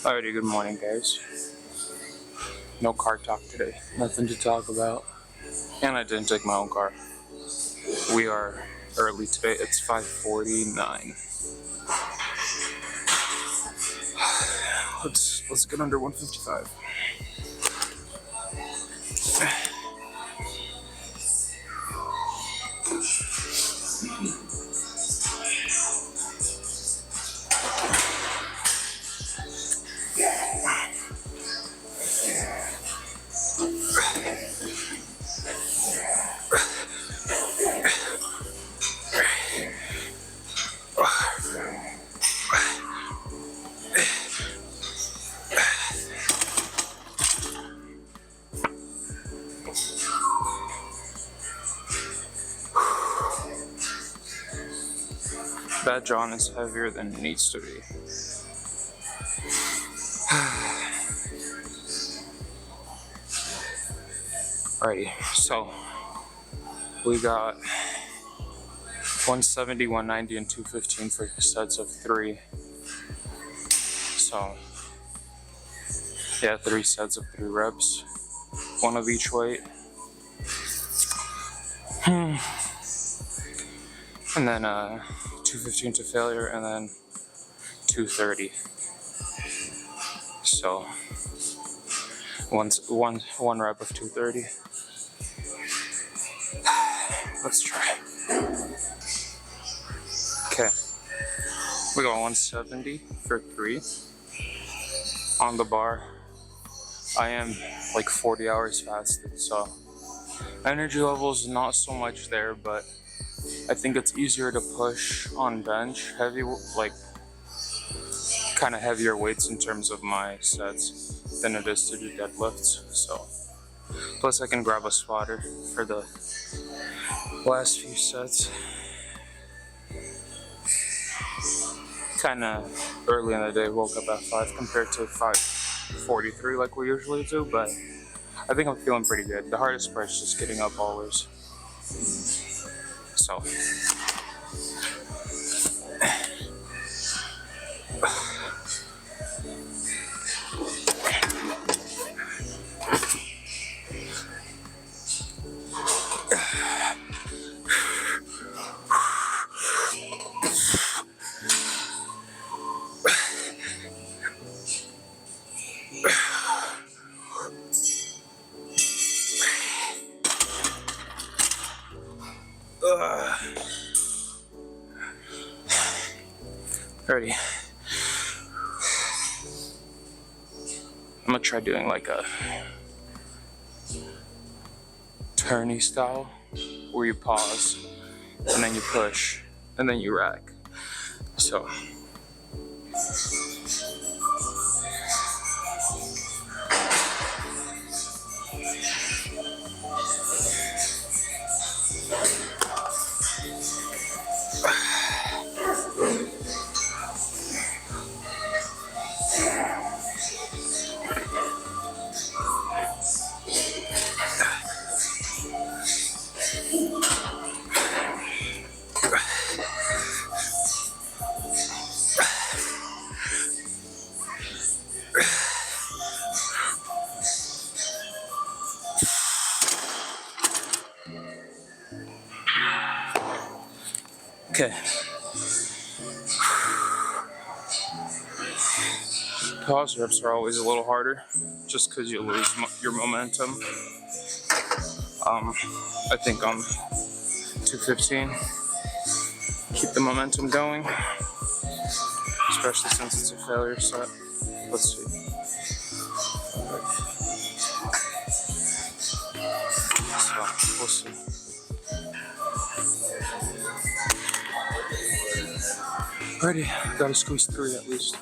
Alrighty, good morning, guys. No car talk today. Nothing to talk about. And I didn't take my own car. We are early today. It's 5:49. Let's get under 155. That John is heavier than it needs to be. Alrighty, so we got 170, 190, and 215 for sets of 3. So, yeah, 3 sets of 3 reps, 1 of each weight. And then 215 to failure, and then 230. So, one rep of 230. Let's try. Okay, we got 170 for 3 on the bar. I am like 40 hours fasted, so energy levels not so much there, but I think it's easier to push on bench heavy, like kind of heavier weights in terms of my sets than it is to do deadlifts. So plus I can grab a spotter for the last few sets. Kind of early in the day, woke up at 5 compared to 5:43 like we usually do, but I think I'm feeling pretty good. The hardest part is just getting up always. So ready. I'm gonna try doing like a tourney style where you pause and then you push and then you rack. So okay. Pause reps are always a little harder just because you lose your momentum. I think on 215, keep the momentum going, especially since it's a failure set. Let's see. So, we'll see. Alrighty, gotta squeeze 3 at least.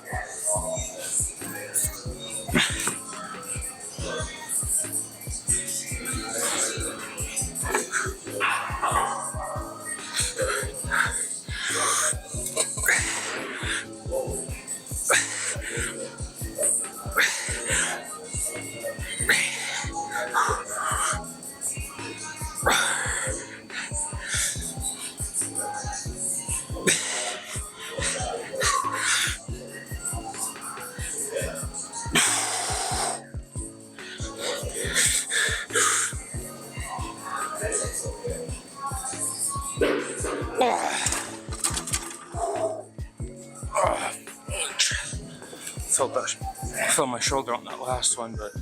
I felt my shoulder on that last one, but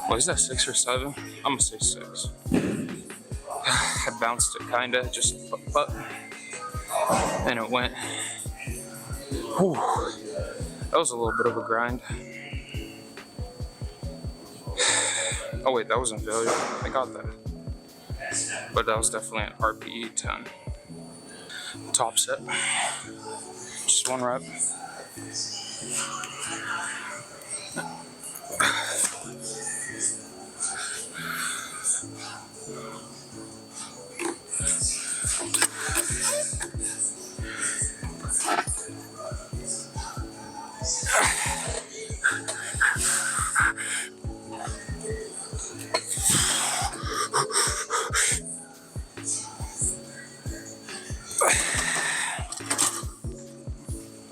what is that, 6 or 7? I'm gonna say 6. I bounced it kinda, just but and it went. Whew. That was a little bit of a grind. Oh wait, that wasn't failure. I got that. But that was definitely an RPE 10. Top set. Just 1 rep.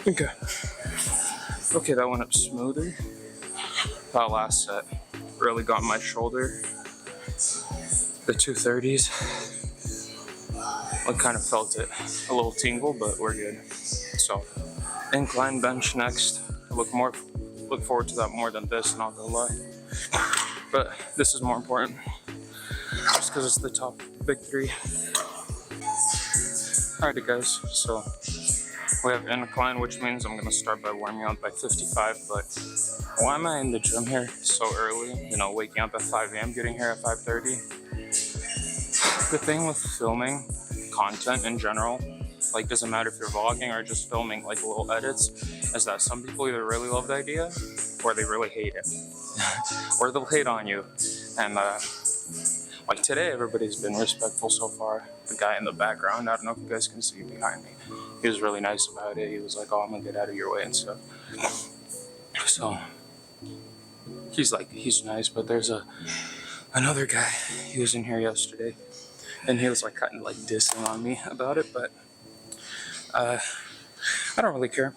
Okay. Okay, that went up smoother. That last set really got my shoulder. The 230s. I kind of felt it. A little tingle, but we're good. So, incline bench next. I look forward to that more than this, not gonna lie. But this is more important. Just because it's the top big 3. Alrighty guys, so we have incline, which means I'm gonna start by warming up by 55, but why am I in the gym here so early? You know, waking up at 5 a.m., getting here at 5:30. The thing with filming content in general, like doesn't matter if you're vlogging or just filming like little edits, is that some people either really love the idea or they really hate it. Or they'll hate on you. And like today, everybody's been respectful so far. The guy in the background, I don't know if you guys can see behind me. He was really nice about it. He was like, oh, I'm gonna get out of your way and stuff. So he's nice, but there's another guy. He was in here yesterday and he was like kind of like dissing on me about it, but I don't really care.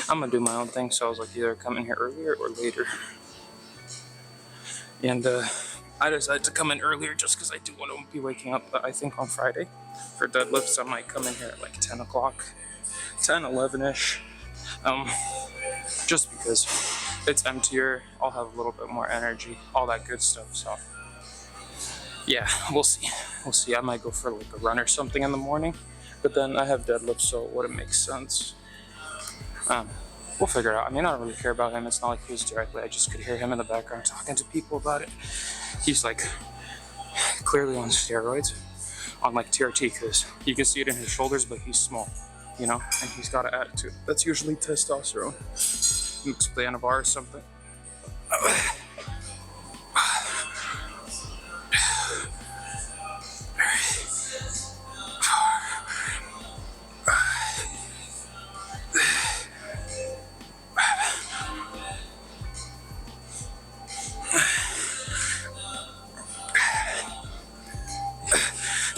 I'm gonna do my own thing, so I was like either come in here earlier or later. And I decided to come in earlier just because I do want to be waking up, I think, on Friday for deadlifts. I might come in here at like 10 o'clock, 10, 11-ish, just because it's emptier. I'll have a little bit more energy, all that good stuff. So yeah, we'll see. We'll see. I might go for like a run or something in the morning, but then I have deadlifts, so it wouldn't make sense. We'll figure it out. I mean, I don't really care about him. It's not like he was directly. I just could hear him in the background talking to people about it. He's like clearly on steroids, on like TRT, because you can see it in his shoulders, but he's small, you know, and he's got an attitude. That's usually testosterone. Mixed with Anavar or something.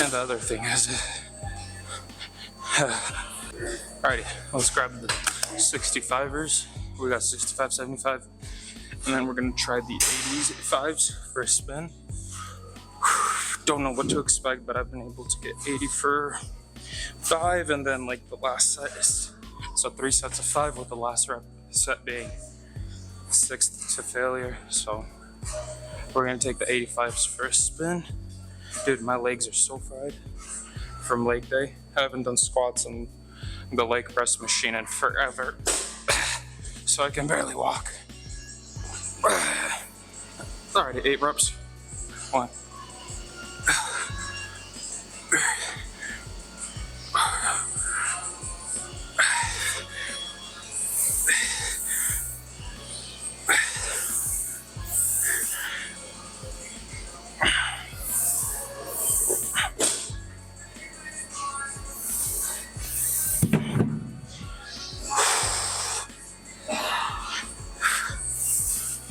And the other thing is, alrighty, let's grab the 65ers. We got 65, 75, and then we're gonna try the 85s for a spin. Don't know what to expect, but I've been able to get 80 for 5, and then like the last set is, so 3 sets of 5 with the last set being 6 to failure. So we're gonna take the 85s for a spin. Dude, my legs are so fried from leg day. I haven't done squats on the leg press machine in forever, so I can barely walk. Alright, 8 reps. 1.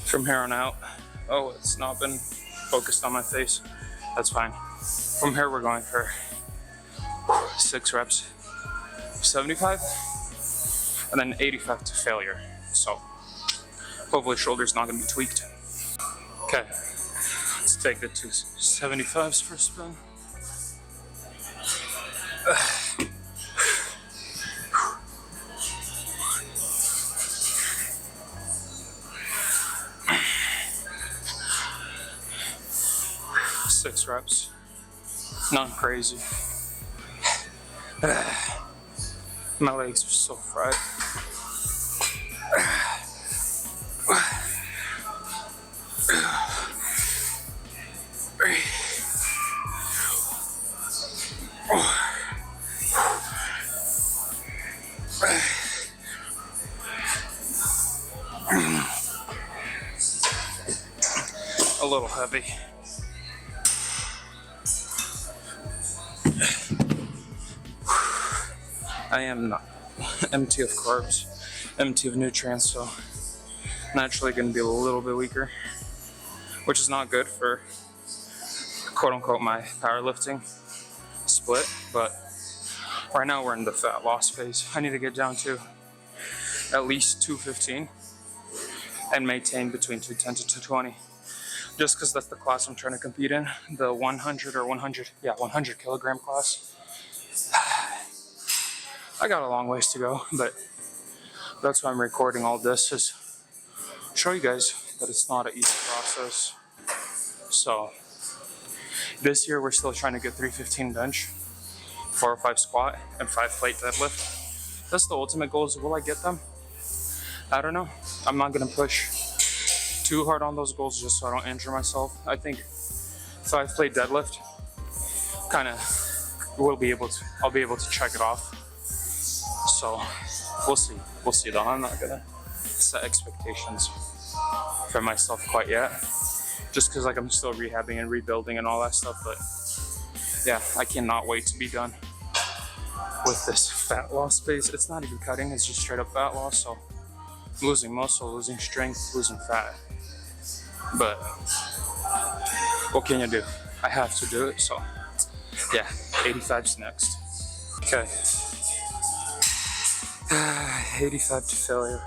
From here on out, oh, it's not been focused on my face. That's fine. From here, we're going for 6 reps, 75, and then 85 to failure. So hopefully shoulder's not gonna be tweaked. Okay, let's take the 2 75s for a spin. reps. Nothing crazy. My legs are so fried. A little heavy. I am not empty of carbs, empty of nutrients, so naturally going to be a little bit weaker, which is not good for quote unquote my powerlifting split. But right now we're in the fat loss phase. I need to get down to at least 215 and maintain between 210 to 220, just because that's the class I'm trying to compete in, the 100 kilogram class. I got a long ways to go, but that's why I'm recording all this, is show you guys that it's not an easy process. So this year we're still trying to get 315 bench, 405 squat, and 5 plate deadlift. That's the ultimate goals. Will I get them? I don't know. I'm not gonna push too hard on those goals just so I don't injure myself. I think 5 plate deadlift I'll be able to check it off. So we'll see though. I'm not gonna set expectations for myself quite yet, just because I'm still rehabbing and rebuilding and all that stuff. But yeah, I cannot wait to be done with this fat loss phase. It's not even cutting, it's just straight up fat loss. So losing muscle, losing strength, losing fat. But what can you do? I have to do it. So yeah, 85's next. Okay. 85 to failure.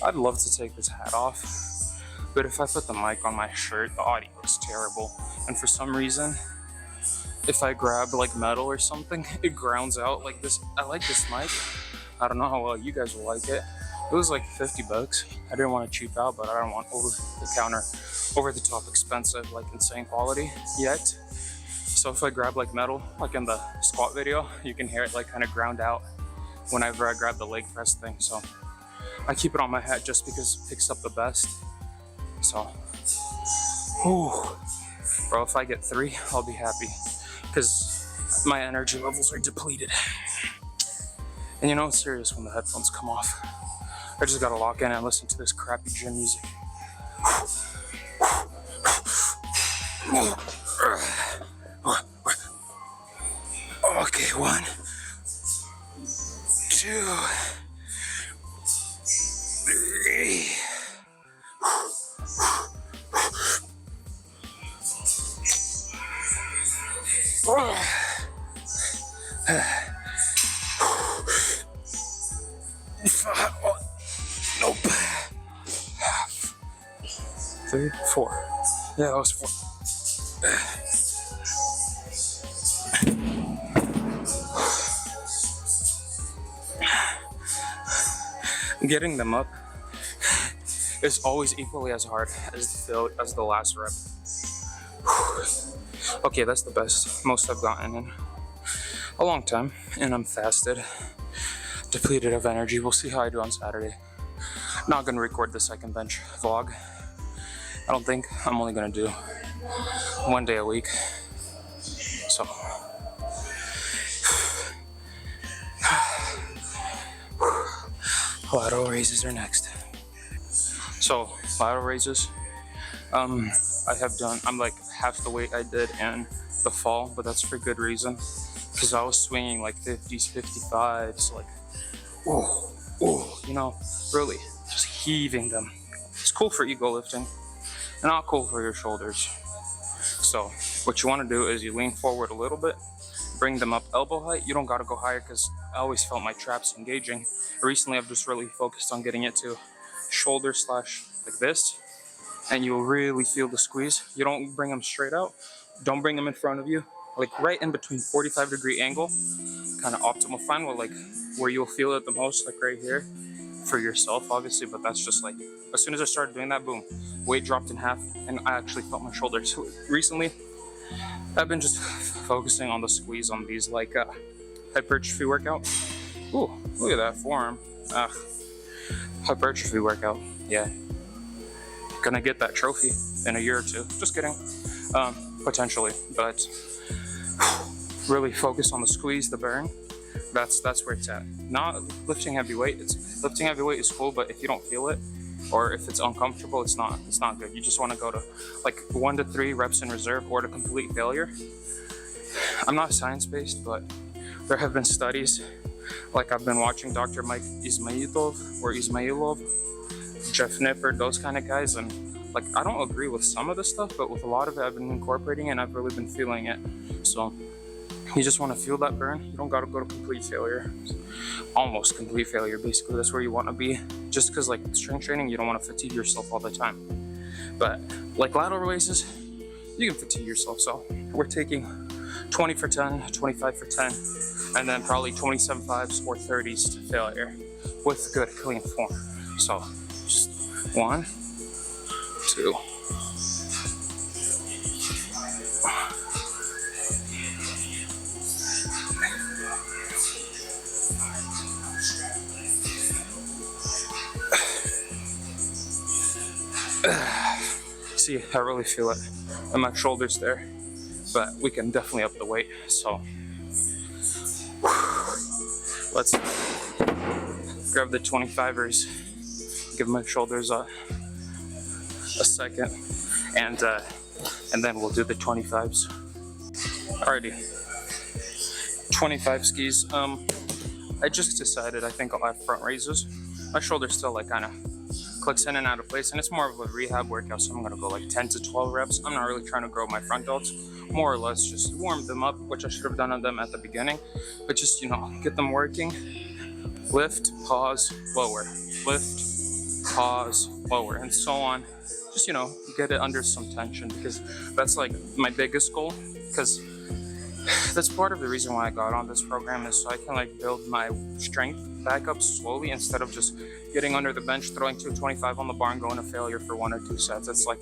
I'd love to take this hat off, but if I put the mic on my shirt, the audio is terrible. And for some reason, if I grab like metal or something, it grounds out like this. I like this mic. I don't know how well you guys will like it. It was like 50 bucks. I didn't want to cheap out, but I don't want over the top expensive, like insane quality yet. So if I grab like metal, like in the squat video, you can hear it like kind of ground out whenever I grab the leg press thing. So I keep it on my hat just because it picks up the best. So, whew. Bro, if I get 3, I'll be happy, because my energy levels are depleted. And you know it's serious when the headphones come off. I just gotta lock in and listen to this crappy gym music. Okay, 1, 2, 3. Nope. 3, 4. Yeah, that was 4. Getting them up is always equally as hard as the last rep. Okay, that's the most I've gotten in a long time, and I'm fasted, depleted of energy. We'll see how I do on Saturday. Not gonna record the second bench vlog. I don't think. I'm only gonna do 1 day a week. So lateral raises are next. So lateral raises, I'm like half the weight I did in the fall, but that's for good reason, because I was swinging like 50s, 55s, like you know, really just heaving them. It's cool for ego lifting, not cool for your shoulders. So what you want to do is you lean forward a little bit, bring them up elbow height. You don't got to go higher, because I always felt my traps engaging. Recently I've just really focused on getting it to shoulder slash like this, and you'll really feel the squeeze. You don't bring them straight out. Don't bring them in front of you. Like right in between 45-degree angle, kind of optimal. Find what like where you'll feel it the most, like right here, for yourself, obviously. But that's just like as soon as I started doing that, boom, weight dropped in half, and I actually felt my shoulders. So recently, I've been just focusing on the squeeze on these like hypertrophy workout. Ooh, look at that forearm. Hypertrophy workout. Yeah, gonna get that trophy in a year or two. Just kidding. Potentially, but really focus on the squeeze, the burn. That's where it's at. Not lifting heavy weight. Lifting heavy weight is cool, but if you don't feel it, or if it's uncomfortable, it's not good. You just want to go to like 1 to 3 reps in reserve or to complete failure. I'm not science-based, but there have been studies. Like I've been watching Dr. Mike Ismailov, Jeff Nippard, those kind of guys, and like I don't agree with some of the stuff, but with a lot of it I've been incorporating it and I've really been feeling it. So you just want to feel that burn. You don't got to go to complete failure. Almost complete failure, basically. That's where you want to be. Just because like strength training, you don't want to fatigue yourself all the time. But like lateral raises, you can fatigue yourself. So we're taking 20 for 10, 25 for 10, and then probably 27 5s or 30s to failure with good clean form. So just 1, 2. See, I really feel it in my shoulders there, but we can definitely up the weight. So let's grab the 25ers, give my shoulders a second, and then we'll do the 25s. Alrighty, 25 skis. I just decided I think I'll have front raises. My shoulder's still like kind of clicks in and out of place, and it's more of a rehab workout, so I'm gonna go like 10 to 12 reps. I'm not really trying to grow my front delts, more or less just warm them up, which I should have done on them at the beginning, but just, you know, get them working. Lift, pause, lower, lift, pause, lower, and so on. Just, you know, get it under some tension, because that's like my biggest goal, because that's part of the reason why I got on this program, is so I can like build my strength back up slowly instead of just getting under the bench, throwing 225 on the bar and going to failure for 1 or 2 sets. It's like,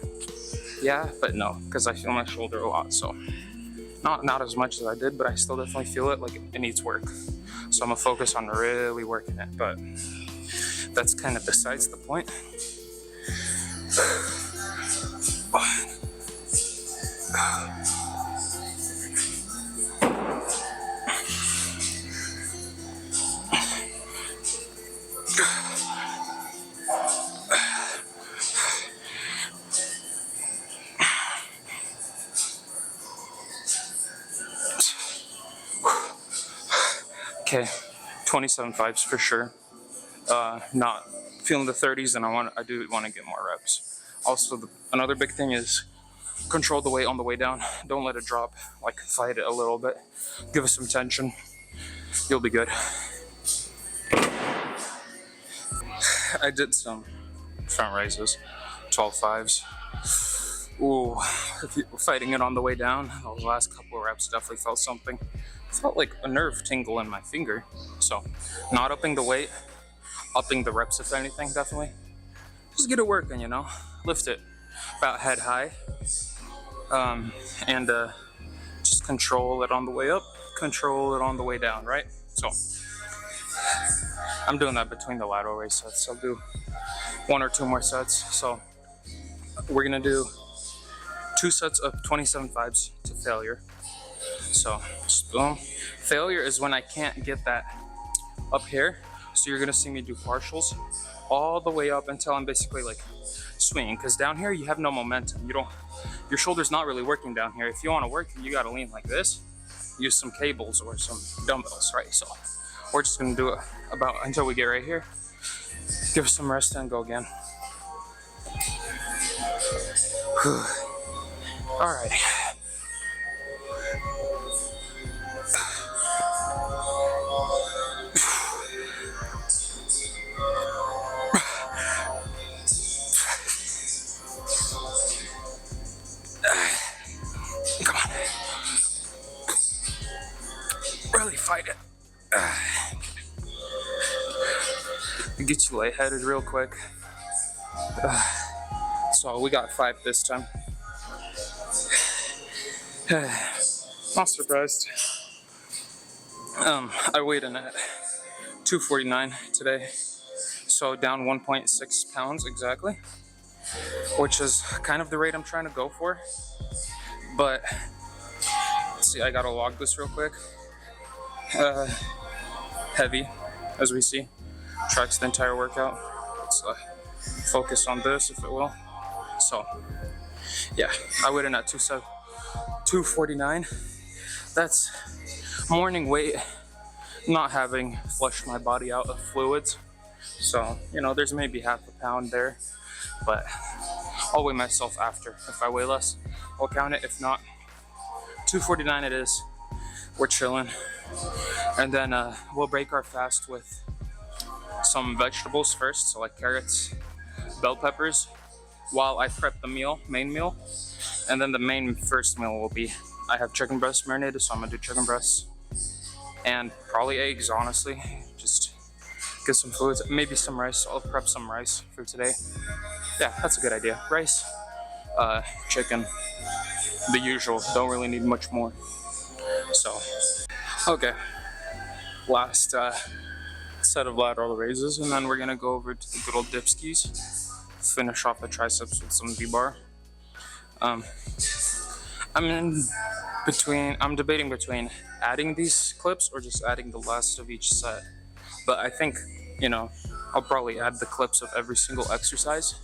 yeah, but no, because I feel my shoulder a lot. So not as much as I did, but I still definitely feel it. Like it needs work. So I'm gonna focus on really working it, but that's kind of besides the point. Okay, 27 5s for sure. Not feeling the 30s, and I do want to get more reps. Also, another big thing is control the weight on the way down. Don't let it drop. Like fight it a little bit. Give it some tension. You'll be good. I did some front raises, 12 5s. Ooh, fighting it on the way down. Those last couple of reps definitely felt something. Felt like a nerve tingle in my finger. So, not upping the weight, upping the reps if anything, definitely. Just get it working, you know. Lift it about head high, and just control it on the way up, control it on the way down, right? So, I'm doing that between the lateral raise sets. I'll do 1 or 2 more sets. So, we're gonna do 2 sets of 27 5s to failure. So, just boom. Failure is when I can't get that up here. So you're gonna see me do partials all the way up until I'm basically like swinging. Because down here you have no momentum. Your shoulder's not really working down here. If you want to work, you gotta lean like this. Use some cables or some dumbbells, right? So we're just gonna do it about until we get right here. Give us some rest and go again. All right. really fight it. Get you lightheaded real quick. So we got 5 this time. Not surprised. I weighed in at 249 today, so down 1.6 pounds exactly, which is kind of the rate I'm trying to go for. But let's see, I gotta log this real quick. Heavy, as we see, tracks the entire workout. Let's focus on this, if it will. So yeah, I weighed in at 249. That's morning weight, not having flushed my body out of fluids. So, you know, there's maybe half a pound there, but I'll weigh myself after. If I weigh less, I'll count it. If not, 249 it is. We're chilling. And then we'll break our fast with some vegetables first, so like carrots, bell peppers, while I prep the main meal. And then the main first meal will be, I have chicken breast marinated, so I'm gonna do chicken breasts and probably eggs, honestly. Just get some fluids, maybe some rice. I'll prep some rice for today. Yeah, that's a good idea. Rice, chicken, the usual. Don't really need much more. So, okay. Last set of lateral raises, and then we're gonna go over to the good old dipskis. Finish off the triceps with some V-bar. I'm debating between adding these clips or just adding the last of each set. But I think, you know, I'll probably add the clips of every single exercise,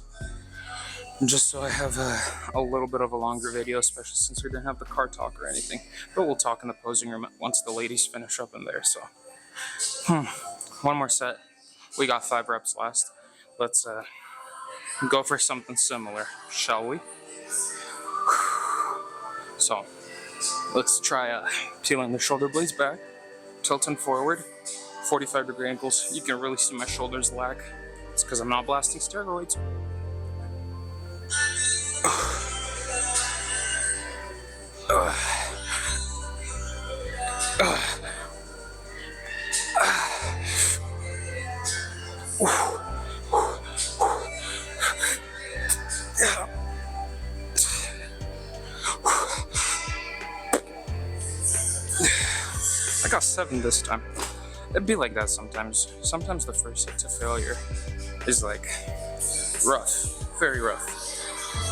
just so I have a little bit of a longer video, especially since we didn't have the car talk or anything. But we'll talk in the posing room once the ladies finish up in there. So, one more set. We got 5 reps last. Let's go for something similar, shall we? So, let's try peeling the shoulder blades back, tilting forward, 45-degree ankles. You can really see my shoulders lag. It's because I'm not blasting steroids. I got 7 this time. It'd be like that sometimes. Sometimes the first hit to failure is like rough, very rough.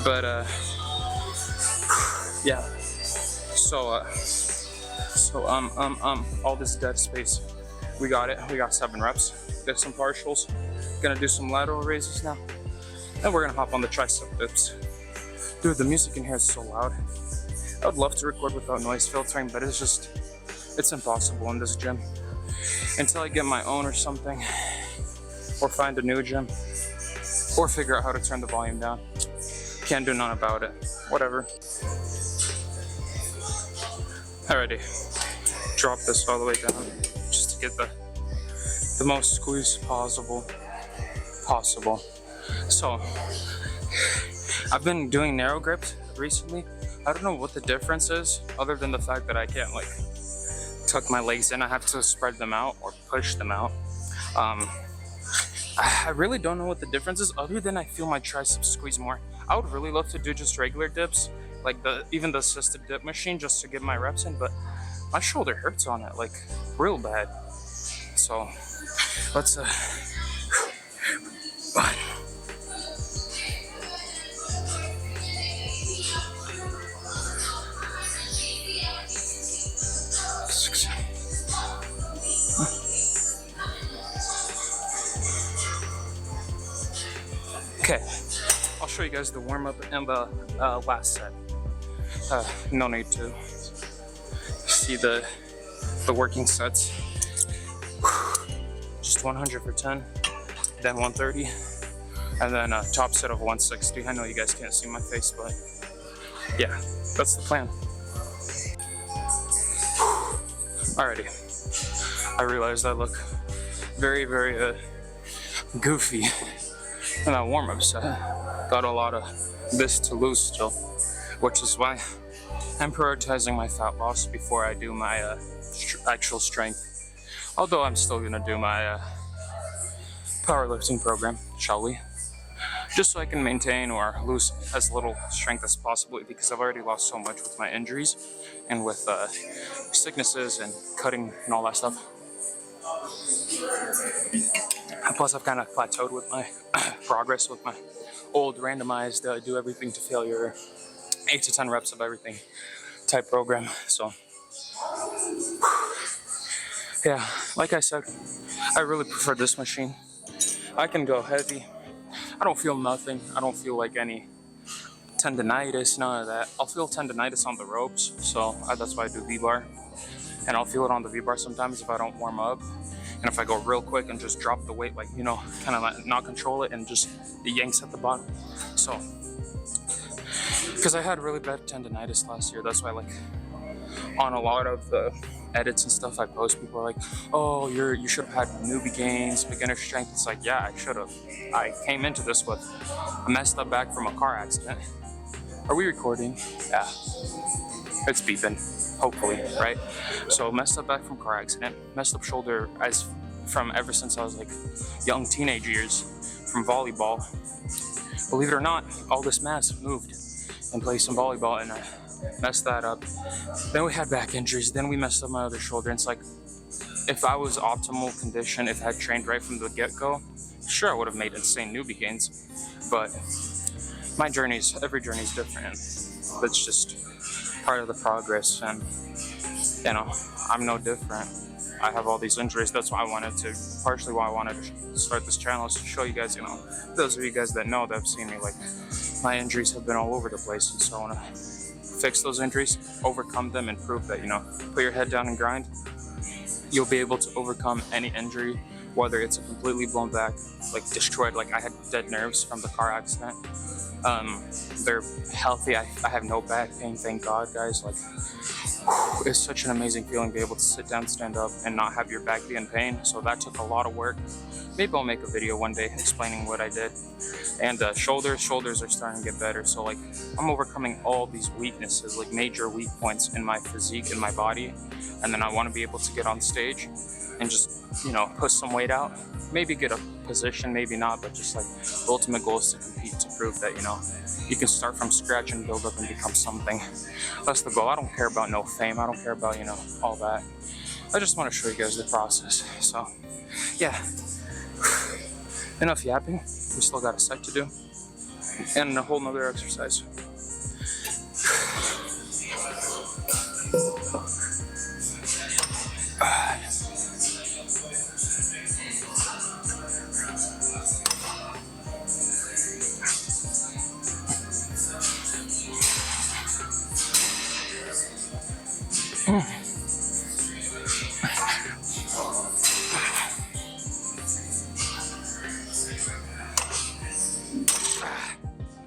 But yeah. So all this dead space, we got it. We got 7 reps. Did some partials. Gonna do some lateral raises now. And we're gonna hop on the tricep dips. Dude, the music in here is so loud. I would love to record without noise filtering, but it's impossible in this gym. Until I get my own or something, or find a new gym, or figure out how to turn the volume down. Can't do none about it. Whatever. Alrighty. Drop this all the way down, just to get the most squeeze possible. So, I've been doing narrow grips recently. I don't know what the difference is, other than the fact that I can't like tuck my legs in. I have to spread them out or push them out. I really don't know what the difference is, other than I feel my triceps squeeze more. I would really love to do just regular dips, like even the assisted dip machine, just to get my reps in, but my shoulder hurts on it, like real bad. So let's okay, I'll show you guys the warm-up and the last set. No need to see the working sets. Just 100 for 10, then 130, and then a top set of 160. I know you guys can't see my face, but yeah, that's the plan. Alrighty, I realized I look very, very goofy in that warm-up set. Got a lot of this to lose still, which is why I'm prioritizing my fat loss before I do my actual strength. Although I'm still gonna do my powerlifting program, shall we? Just so I can maintain or lose as little strength as possible, because I've already lost so much with my injuries and with sicknesses and cutting and all that stuff. Plus, I've kind of plateaued with my progress with my old randomized do everything to failure 8 to 10 reps of everything type program. So yeah, like I said, I really prefer this machine. I can go heavy. I don't feel nothing. I don't feel like any tendonitis, none of that. I'll feel tendonitis on the ropes, so that's why I do V-bar. And I'll feel it on the V-bar sometimes if I don't warm up. And if I go real quick and just drop the weight, like, you know, kind of like not control it and just the yanks at the bottom. So, because I had really bad tendonitis last year, that's why, like, on a lot of the edits and stuff I post, people are like, oh, you should have had newbie gains, beginner strength. It's like, yeah, I should have. I came into this with a messed up back from a car accident. Are we recording? Yeah. It's beeping, hopefully, right? So messed up back from car accident, messed up shoulder from ever since I was like young teenage years from volleyball. Believe it or not, all this mass moved and played some volleyball, and I messed that up. Then we had back injuries, then we messed up my other shoulder. And it's like, if I was optimal condition, if I had trained right from the get-go, sure, I would have made insane newbie gains. But every journey is different. That's just part of the progress, and you know, I'm no different. I have all these injuries. That's why partially why I wanted to start this channel, is to show you guys, you know, those of you guys that know, that have seen me, like, my injuries have been all over the place, and so I want to fix those injuries, overcome them, and prove that, you know, put your head down and grind. You'll be able to overcome any injury, whether it's a completely blown back, like destroyed, like I had dead nerves from the car accident. They're healthy. I have no back pain, thank God, guys. Like, it's such an amazing feeling to be able to sit down, stand up, and not have your back be in pain. So that took a lot of work. Maybe I'll make a video one day explaining what I did. And shoulders are starting to get better. So, like, I'm overcoming all these weaknesses, like major weak points in my physique, in my body. And then I want to be able to get on stage and just, you know, push some weight out. Maybe get a position, maybe not, but just like the ultimate goal is to compete, to prove that, you know, you can start from scratch and build up and become something. That's the goal. I don't care about no fame. I don't care about, you know, all that. I just want to show you guys the process. So, yeah. Enough yapping. We still got a set to do. And a whole nother exercise.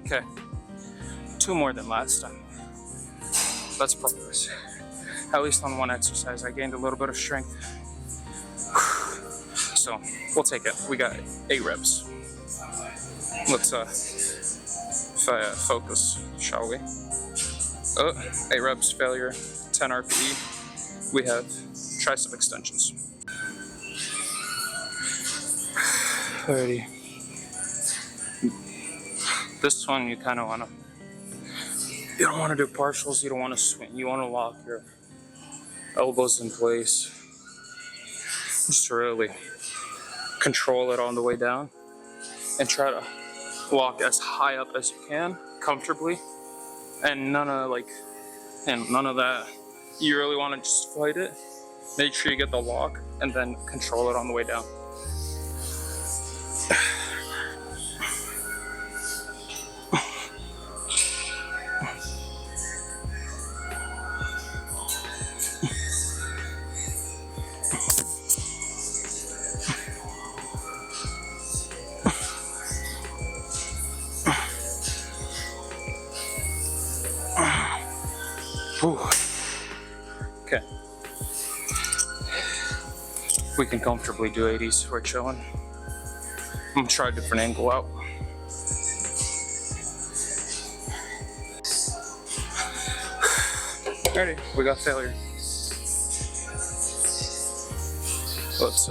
Okay, 2 more than last time. That's progress. At least on one exercise, I gained a little bit of strength. So, we'll take it. We got 8 reps. Let's focus, shall we? 8 reps, failure, 10 RPE. We have tricep extensions. Alrighty. This one you kind of want to, you don't want to do partials, you don't want to swing, you want to lock your elbows in place. Just to really control it on the way down and try to walk as high up as you can comfortably, and none of that. You really want to just fight it. Make sure you get the lock and then control it on the way down. Okay. We can comfortably do 80s. We're chilling. I'm gonna try a different angle out. Alrighty, we got failure. Let's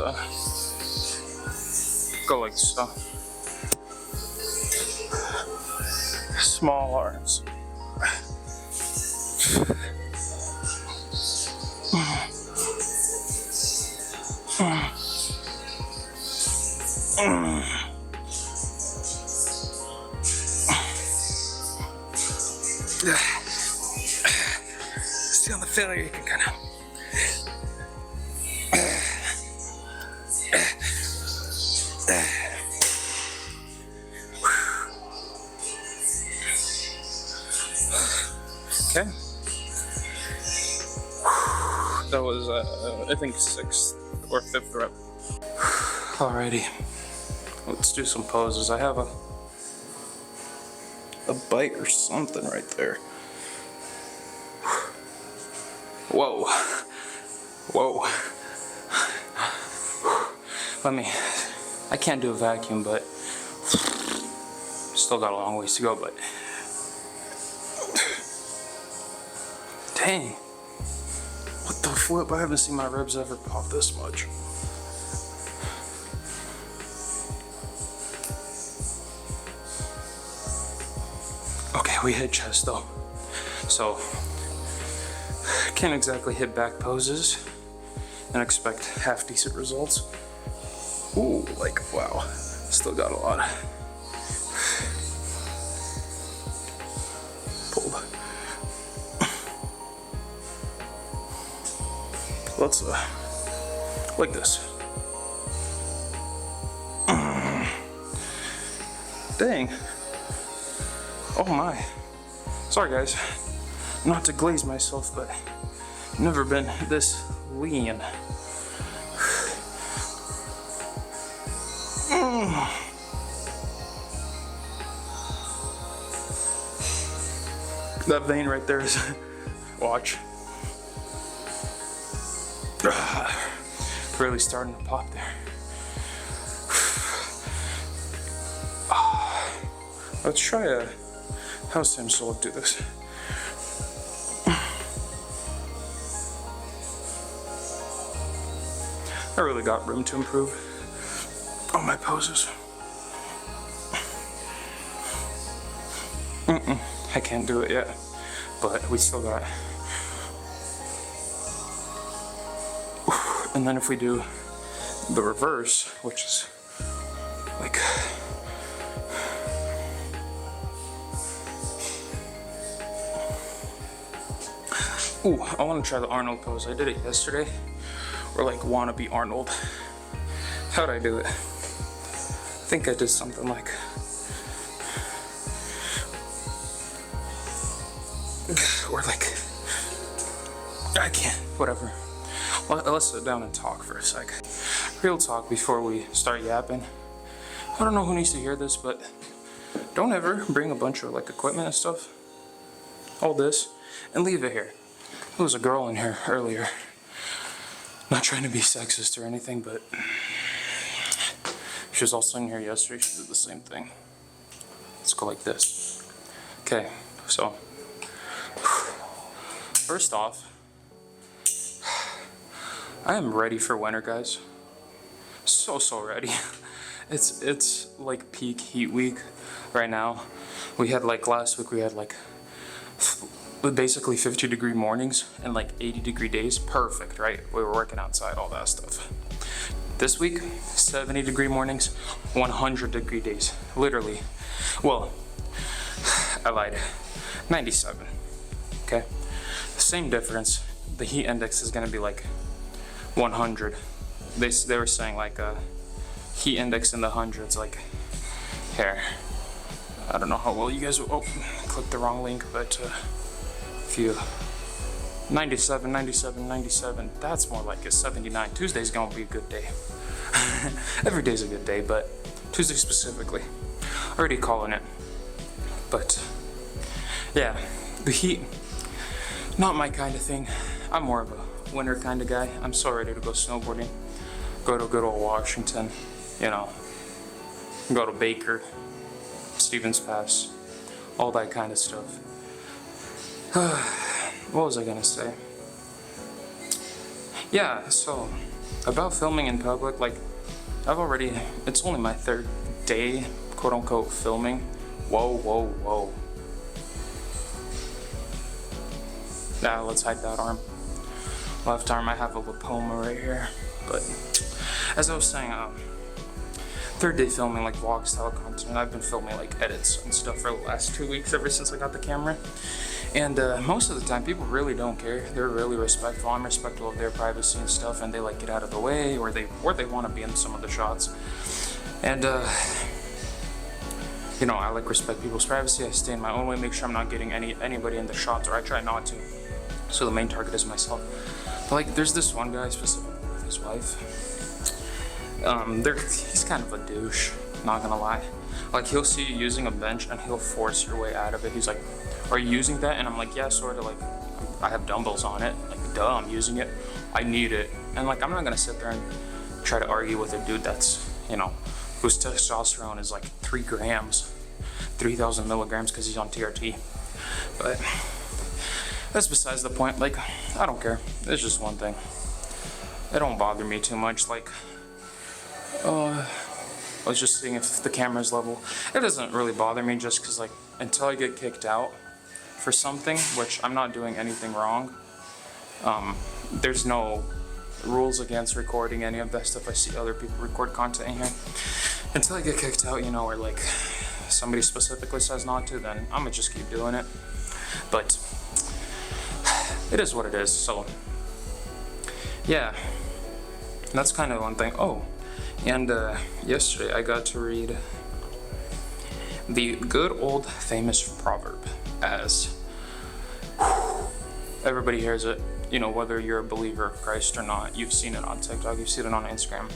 go like so. Small arms. See on the failure, you can kind of. Okay. That was, I think, 6th or 5th rep. Alrighty. Let's do some poses. I have a bite or something right there. Whoa. Whoa. I can't do a vacuum, but still got a long ways to go, but dang. What the flip? I haven't seen my ribs ever pop this much. Okay, we hit chest though. So, can't exactly hit back poses and expect half decent results. Ooh, like, wow. Still got a lot. Pulled. Let's, like this. Dang. Oh my. Sorry guys. Not to glaze myself, but never been this lean. That vein right there is, watch. Really starting to pop there. Let's try a house sim solo do this. I really got room to improve on my poses. I can't do it yet, but we still got. And then if we do the reverse, which is like, ooh, I want to try the Arnold pose. I did it yesterday, or like wannabe Arnold. How'd I do it? I think I did something like, or like, I can't, whatever. Let's sit down and talk for a sec. Real talk before we start yapping. I don't know who needs to hear this, but don't ever bring a bunch of like equipment and stuff, all this, and leave it here. There was a girl in here earlier. Not trying to be sexist or anything, but she was also in here yesterday. She did the same thing. Let's go like this. Okay, so first off, I am ready for winter, guys. So ready. It's like peak heat week right now. We had like last week we had like basically 50-degree mornings and like 80-degree days. Perfect, right? We were working outside, all that stuff. This week, 70-degree mornings, 100-degree days. Literally. Well, I lied. 97. Okay? The same difference. The heat index is gonna be like 100. They were saying like a heat index in the hundreds, like here. I don't know how well you guys will, clicked the wrong link, but if you 97, 97, 97, that's more like a 79. Tuesday's gonna be a good day. Every day's a good day, but Tuesday specifically. Already calling it. But yeah, the heat, not my kind of thing. I'm more of a winter kind of guy. I'm so ready to go snowboarding. Go to good old Washington, you know, go to Baker, Stevens Pass, all that kind of stuff. what was I gonna say? Yeah, so about filming in public, like it's only my third day, quote unquote, filming. Whoa, whoa, whoa. Now let's hide that arm. Left arm, I have a lipoma right here. But as I was saying, third day filming like vlog style content. I've been filming like edits and stuff for the last 2 weeks ever since I got the camera. And most of the time people really don't care. They're really respectful. I'm respectful of their privacy and stuff, and they like get out of the way, or they want to be in some of the shots. And you know, I like respect people's privacy. I stay in my own way, make sure I'm not getting anybody in the shots, or I try not to. So the main target is myself. But like there's this one guy specifically with his wife. He's kind of a douche, not gonna lie. Like he'll see you using a bench and he'll force your way out of it. He's like, are you using that? And I'm like, yeah, sort of. Like, I have dumbbells on it. Like, duh, I'm using it. I need it. And like, I'm not gonna sit there and try to argue with a dude that's, you know, whose testosterone is like 3 grams, 3,000 milligrams because he's on TRT. But that's besides the point. Like, I don't care. It's just one thing. It don't bother me too much. Like, I was just seeing if the camera's level. It doesn't really bother me just because, like, until I get kicked out for something, which I'm not doing anything wrong. There's no rules against recording any of that stuff. I see other people record content in here. Until I get kicked out, you know, or like somebody specifically says not to, then I'm gonna just keep doing it. But it is what it is. So yeah, that's kind of one thing. Oh, and yesterday I got to read the good old famous proverb, as everybody hears it, you know, whether you're a believer of Christ or not. You've seen it on TikTok, you've seen it on Instagram.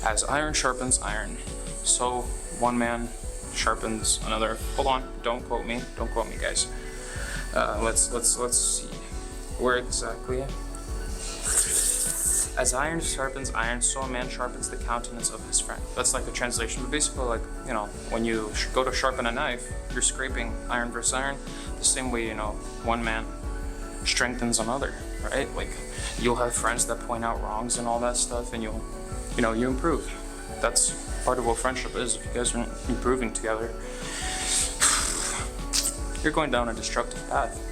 As iron sharpens iron, so one man sharpens another. Hold on, don't quote me, guys. Let's see where exactly. As iron sharpens iron, so a man sharpens the countenance of his friend. That's like the translation, but basically, like, you know, when you go to sharpen a knife, you're scraping iron versus iron. The same way, you know, one man strengthens another, right? Like, you'll have friends that point out wrongs and all that stuff, and you improve. That's part of what friendship is. If you guys aren't improving together, you're going down a destructive path.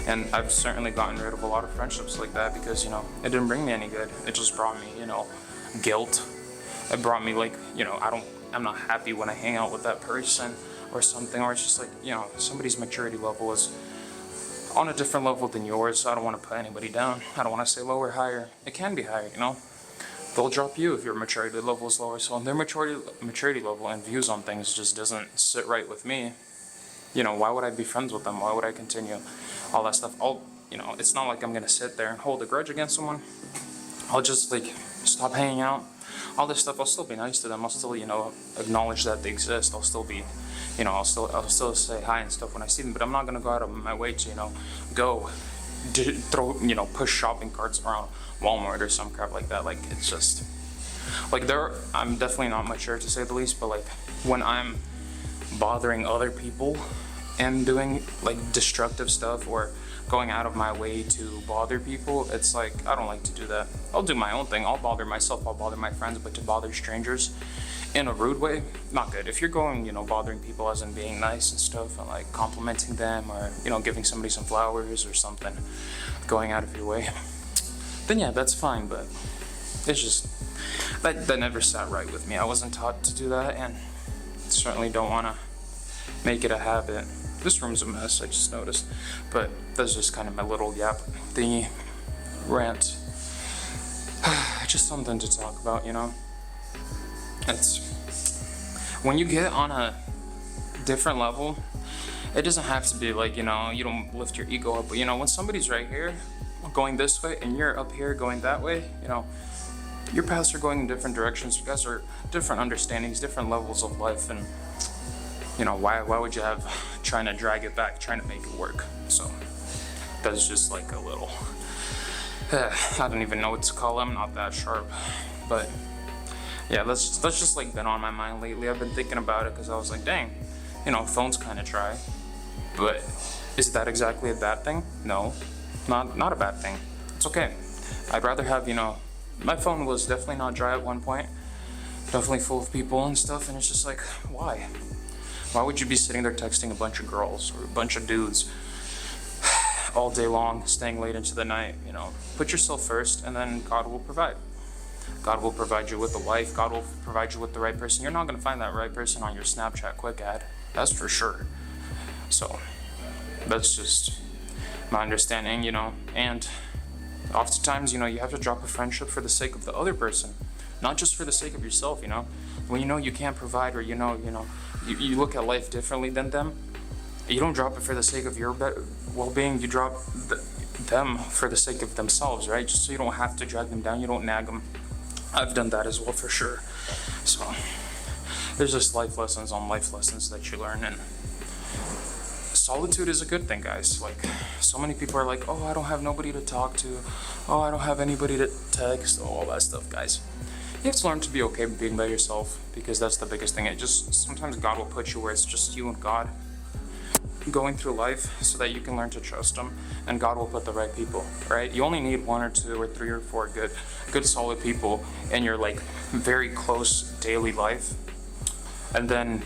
And I've certainly gotten rid of a lot of friendships like that because, you know, it didn't bring me any good. It just brought me, you know, guilt. It brought me, like, you know, I'm not happy when I hang out with that person or something, or it's just like, you know, somebody's maturity level is on a different level than yours, so I don't want to put anybody down. I don't want to say lower or higher. It can be higher, you know. They'll drop you if your maturity level is lower. So their maturity level and views on things just doesn't sit right with me. You know, why would I be friends with them? Why would I continue all that stuff? You know, it's not like I'm gonna sit there and hold a grudge against someone. I'll just like stop hanging out. All this stuff, I'll still be nice to them. I'll still, you know, acknowledge that they exist. I'll still be, you know, I'll still say hi and stuff when I see them. But I'm not gonna go out of my way to, you know, push shopping carts around Walmart or some crap like that. Like, it's just like I'm definitely not mature, to say the least. But like, when I'm bothering other people and doing like destructive stuff or going out of my way to bother people, it's like, I don't like to do that. I'll do my own thing. I'll bother myself, I'll bother my friends, but to bother strangers in a rude way, not good. If you're going, you know, bothering people as in being nice and stuff and like complimenting them, or, you know, giving somebody some flowers or something, going out of your way, then yeah, that's fine. But it's just that never sat right with me. I wasn't taught to do that, and certainly don't want to make it a habit. This room's a mess, I just noticed, but that's just kind of my little yap thingy rant. Just something to talk about, you know. It's when you get on a different level, it doesn't have to be like, you know, you don't lift your ego up, but you know, when somebody's right here going this way and you're up here going that way, you know, your paths are going in different directions. You guys are different understandings, different levels of life, and you know, why would you have trying to drag it back, trying to make it work? So that's just like a little, I don't even know what to call it. I'm not that sharp, but yeah, that's just like been on my mind lately. I've been thinking about it because I was like, dang, you know, phone's kind of dry, but is that exactly a bad thing? No, Not a bad thing. It's okay. I'd rather have, my phone was definitely not dry at one point, definitely full of people and stuff, and it's just like, why? Why would you be sitting there texting a bunch of girls or a bunch of dudes all day long, staying late into the night? Put yourself first, and then God will provide. God will provide you with a wife. God will provide you with the right person. You're not going to find that right person on your Snapchat quick ad. That's for sure. So that's just my understanding, and oftentimes, you have to drop a friendship for the sake of the other person, not just for the sake of yourself, When you can't provide, or you look at life differently than them, you don't drop it for the sake of your well-being. You drop them for the sake of themselves, right? Just so you don't have to drag them down, you don't nag them. I've done that as well, for sure. So there's just life lessons on life lessons that you learn, and solitude is a good thing, guys. Like, so many people are like, oh, I don't have nobody to talk to, oh, I don't have anybody to text, all that stuff, guys. You have to learn to be okay being by yourself, because that's the biggest thing. Sometimes God will put you where it's just you and God going through life, so that you can learn to trust him, and God will put the right people, right? You only need 1 or 2 or 3 or 4 good solid people in your very close daily life, and then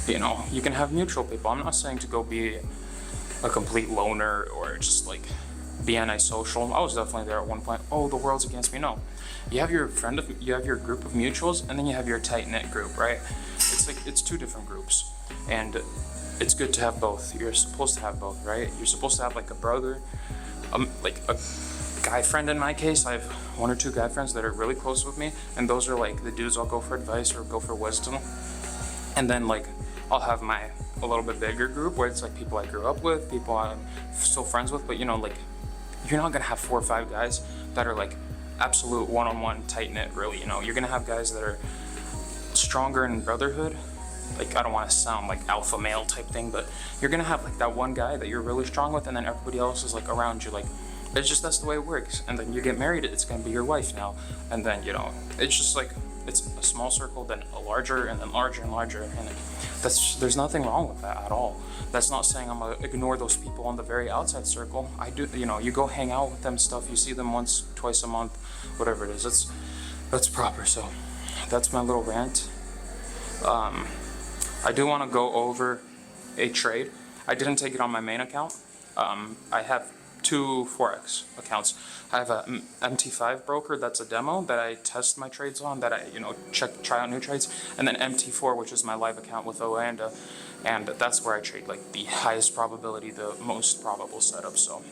you can have mutual people. I'm not saying to go be a complete loner or just be antisocial. I was definitely there at one point. Oh, the world's against me. No, you have your group of mutuals, and then you have your tight-knit group, right? It's 2 different groups, and it's good to have both. You're supposed to have both, right? You're supposed to have a brother, like a guy friend. In my case, I have 1 or 2 guy friends that are really close with me, and those are the dudes I'll go for advice or go for wisdom. And then I'll have a little bit bigger group where it's people I grew up with, people I'm still friends with, but you're not gonna have 4 or 5 guys that are absolute one-on-one tight-knit, really. You're gonna have guys that are stronger in brotherhood. I don't want to sound like alpha male type thing, but you're gonna have that one guy that you're really strong with, and then everybody else is around you. That's the way it works. And then you get married, it's gonna be your wife now, and then it's just it's a small circle, then a larger, and then larger and larger, and there's nothing wrong with that at all. That's not saying I'm gonna ignore those people on the very outside circle. I do, you go hang out with them, stuff, you see them once, twice a month, whatever it is. That's proper. So that's my little rant. I do want to go over a trade. I didn't take it on my main account. I have 2 Forex accounts. I have a MT5 broker, that's a demo that I test my trades on, that I try out new trades, and then MT4, which is my live account with Oanda, and that's where I trade the highest probability, the most probable setup. So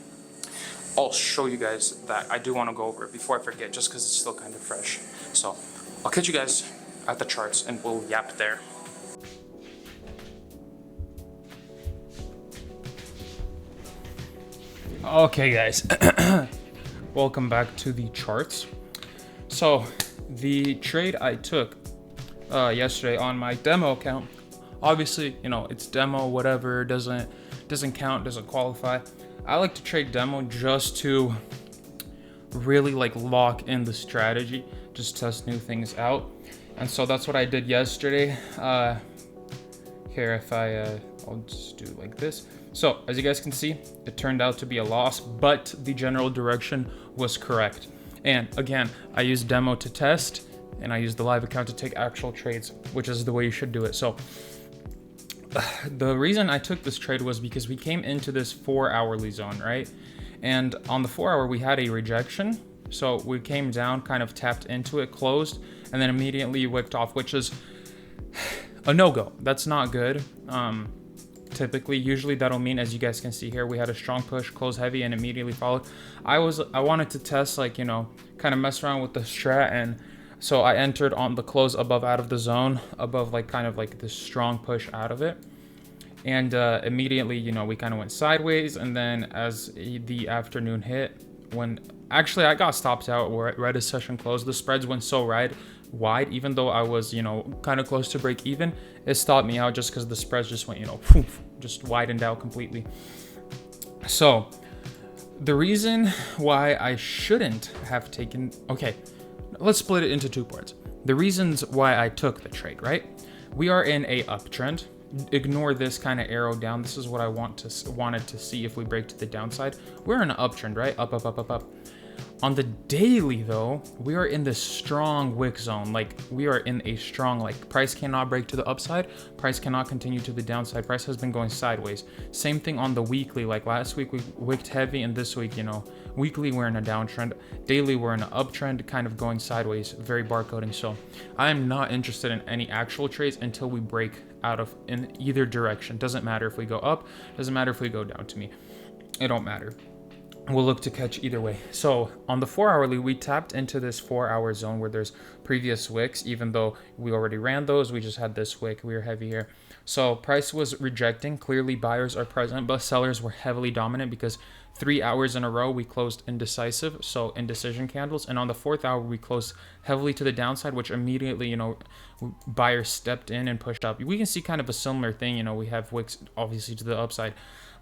I'll show you guys that. I do want to go over it before I forget, just because it's still kind of fresh. So I'll catch you guys at the charts, and we'll yap there. Okay, guys, welcome back to the charts. So the trade I took yesterday on my demo account, obviously, it's demo, whatever, doesn't count, doesn't qualify. I like to trade demo just to really lock in the strategy, just test new things out. And so that's what I did yesterday. Here, if I'll just do this. So as you guys can see, it turned out to be a loss, but the general direction was correct. And again, I used demo to test, and I used the live account to take actual trades, which is the way you should do it. So the reason I took this trade was because we came into this 4-hourly zone, right? And on the 4-hour, we had a rejection. So we came down, kind of tapped into it, closed, and then immediately wicked off, which is a no-go. That's not good. Typically, usually that'll mean, as you guys can see here, we had a strong push, close heavy, and immediately followed. I wanted to test, kind of mess around with the strat, and so I entered on the close above, out of the zone, above kind of this strong push out of it. And immediately, we kind of went sideways, and then as the afternoon hit, when actually I got stopped out right as session closed, the spreads went so wide, even though I was, kind of close to break even, it stopped me out just because the spreads just went, poof, just widened out completely. So the reason why I shouldn't have taken, okay, let's split it into 2 parts. The reasons why I took the trade, right? We are in a uptrend, ignore this kind of arrow down. This is what I wanted to see if we break to the downside. We're in an uptrend, right? Up, up, up, up, up. On the daily though, we are in this strong wick zone. Like we are in a strong, like price cannot break to the upside, price cannot continue to the downside. Price has been going sideways. Same thing on the weekly. Like last week we wicked heavy, and this week, you know, weekly we're in a downtrend. Daily we're in an uptrend, kind of going sideways, very barcoding. So I am not interested in any actual trades until we break out of in either direction. Doesn't matter if we go up, doesn't matter if we go down. To me, it don't matter. We'll look to catch either way. So on the 4 hourly, we tapped into this 4 hour zone where there's previous wicks. Even though we already ran those, we just had this wick. We were heavy here. So price was rejecting. Clearly buyers are present, but sellers were heavily dominant because 3 hours in a row we closed indecisive, so indecision candles. And on the 4th hour we closed heavily to the downside, which immediately, you know, buyers stepped in and pushed up. We can see kind of a similar thing. You know, we have wicks obviously to the upside,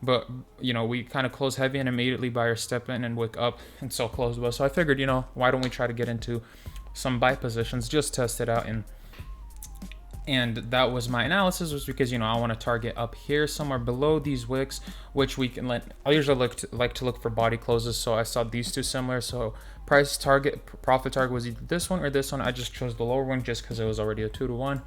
but you know, we kind of close heavy and immediately buyers step in and wick up and sell close above. So I figured, you know, why don't we try to get into some buy positions, just test it out. And that was my analysis, was because, you know, I want to target up here somewhere below these wicks, which we can I usually like to look for body closes. So I saw these two similar. So price target, profit target was either this one or this one. I just chose the lower one just because it was already a 2-to-1.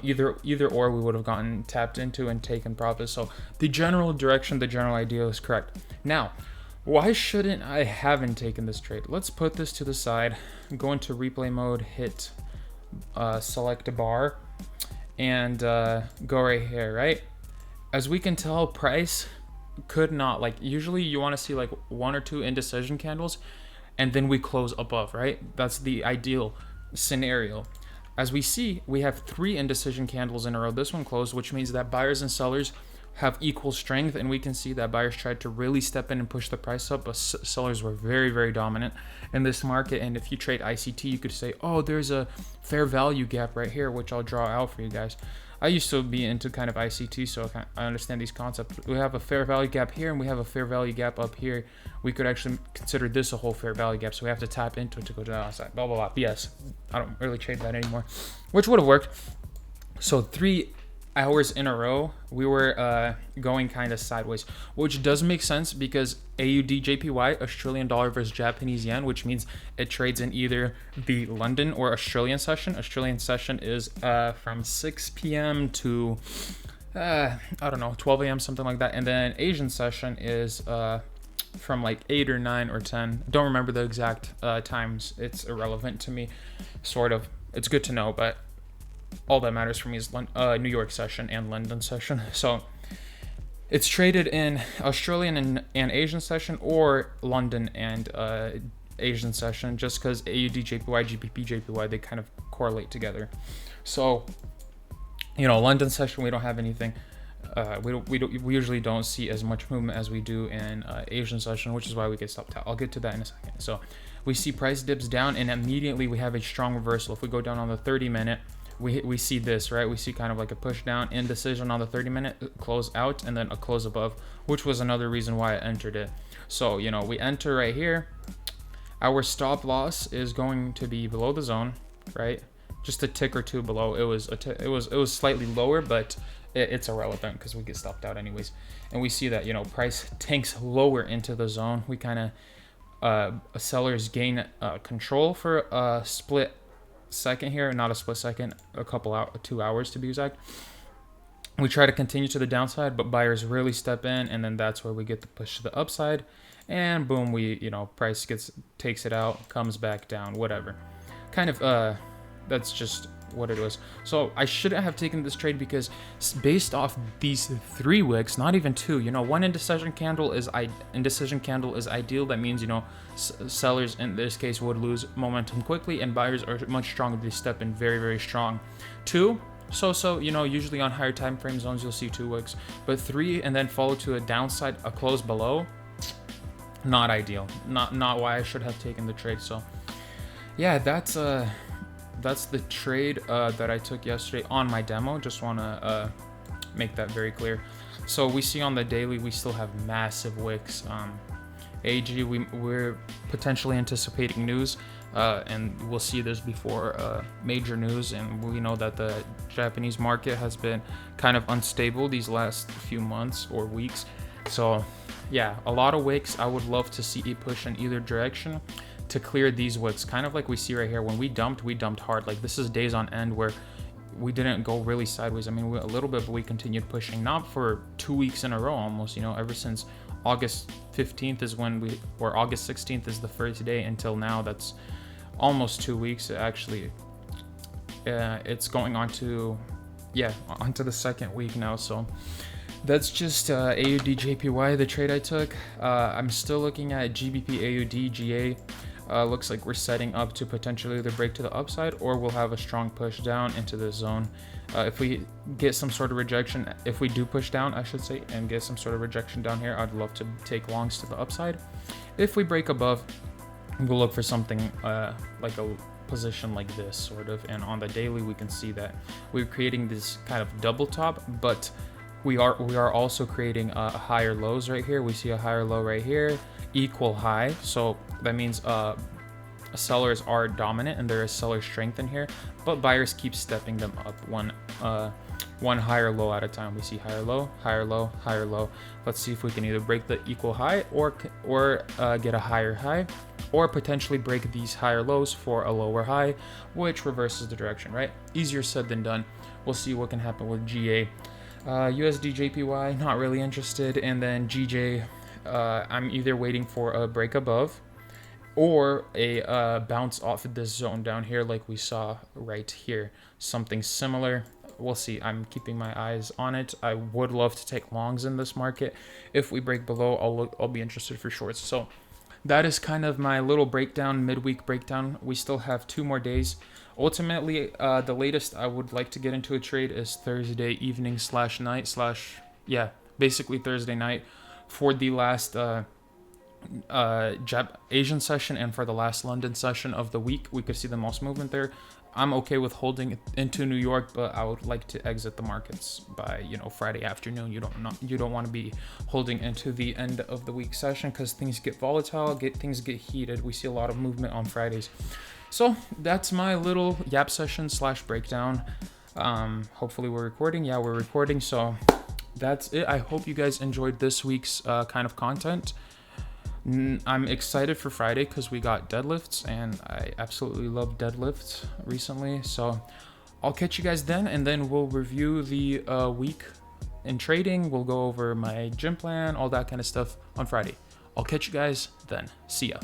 Either or we would have gotten tapped into and taken profit. So the general direction, the general idea is correct. Now, why shouldn't I haven't taken this trade? Let's put this to the side, go into replay mode, hit select a bar, and go right here, right? As we can tell, price could not, like, usually you want to see like 1 or 2 indecision candles and then we close above, right? That's the ideal scenario. As we see, we have 3 indecision candles in a row. This one closed, which means that buyers and sellers have equal strength, and we can see that buyers tried to really step in and push the price up, but sellers were very, very dominant in this market. And if you trade ICT, you could say, oh, there's a fair value gap right here, which I'll draw out for you guys. I used to be into kind of ICT, so I understand these concepts. We have a fair value gap here, and we have a fair value gap up here. We could actually consider this a whole fair value gap, so we have to tap into it to go to the outside, blah, blah, blah. BS. I don't really trade that anymore, which would have worked. So 3 hours in a row we were going kind of sideways, which does make sense because AUD JPY, Australian dollar versus Japanese yen, which means it trades in either the London or Australian session. Australian session is from 6 p.m. to I don't know, 12 a.m., something like that. And then Asian session is from like 8 or 9 or 10. Don't remember the exact times. It's irrelevant to me, sort of. It's good to know, but all that matters for me is New York session and London session. So it's traded in Australian and Asian session, or London and Asian session, just because AUD JPY, GBP JPY, they kind of correlate together. So, you know, London session, we don't have anything. We usually don't see as much movement as we do in Asian session, which is why we get stopped out. I'll get to that in a second. So we see price dips down, and immediately we have a strong reversal. If we go down on the 30-minute, we see this, right? We see kind of like a push down, indecision on the 30-minute, close out, and then a close above, which was another reason why I entered it. So, you know, we enter right here. Our stop loss is going to be below the zone, right? Just a tick or two below. It was slightly lower, but it's irrelevant because we get stopped out anyways. And we see that, you know, price tanks lower into the zone. We kind of sellers gain control for a split second here, not a split second, a couple out 2 hours to be exact. We try to continue to the downside, but buyers really step in, and then that's where we get the push to the upside, and boom, we, you know, price takes it out, comes back down, whatever. Kind of that's just what it was. So I shouldn't have taken this trade because based off these 3 wicks, not even 2, you know, 1 indecision candle is ideal. That means, you know, sellers in this case would lose momentum quickly, and buyers are much stronger. They step in very, very strong. 2, so you know, usually on higher time frame zones you'll see 2 wicks, but 3 and then follow to a downside, a close below, not ideal. Not why I should have taken the trade. So yeah, that's the trade that I took yesterday on my demo. Just want to make that very clear. So we see on the daily we still have massive wicks. AG, we're potentially anticipating news and we'll see this before major news. And we know that the Japanese market has been kind of unstable these last few months or weeks. So yeah, a lot of wicks. I would love to see a push in either direction to clear these wicks, kind of like we see right here. When we dumped hard. Like this is days on end where we didn't go really sideways. I mean, a little bit, but we continued pushing, not for 2 weeks in a row almost, you know, ever since August 15th is when or August 16th is the first day until now. That's almost 2 weeks actually. It's going on to, yeah, onto the second week now. So that's just AUD JPY, the trade I took. I'm still looking at GBP AUD GA. Looks like we're setting up to potentially either break to the upside or we'll have a strong push down into the zone. If we get some sort of rejection, if we do push down, I should say, and get some sort of rejection down here, I'd love to take longs to the upside. If we break above, we'll look for something like a position like this sort of. And on the daily, we can see that we're creating this kind of double top, but we are also creating higher lows right here. We see a higher low right here, equal high. So that means sellers are dominant and there is seller strength in here, but buyers keep stepping them up one higher low at a time. We see higher low, higher low, higher low. Let's see if we can either break the equal high or get a higher high, or potentially break these higher lows for a lower high, which reverses the direction, right? Easier said than done. We'll see what can happen with GA. USD JPY, not really interested. And then GJ, I'm either waiting for a break above or a bounce off of this zone down here like we saw right here. Something similar. We'll see. I'm keeping my eyes on it. I would love to take longs in this market. If we break below, I'll be interested for shorts. So that is kind of my little breakdown, midweek breakdown. We still have 2 more days. Ultimately, the latest I would like to get into a trade is Thursday evening / night / yeah, basically Thursday night for the last Asian session and for the last London session of the week. We could see the most movement there. I'm okay with holding into New York, but I would like to exit the markets by, you know, Friday afternoon. You don't want to be holding into the end of the week session because things get volatile, things get heated. We see a lot of movement on Fridays. So that's my little yap session / breakdown. Hopefully we're recording. Yeah, we're recording. So that's it. I hope you guys enjoyed this week's kind of content. I'm excited for Friday because we got deadlifts, and I absolutely love deadlifts recently. So I'll catch you guys then, and then we'll review the week in trading. We'll go over my gym plan, all that kind of stuff on Friday. I'll catch you guys then. See ya.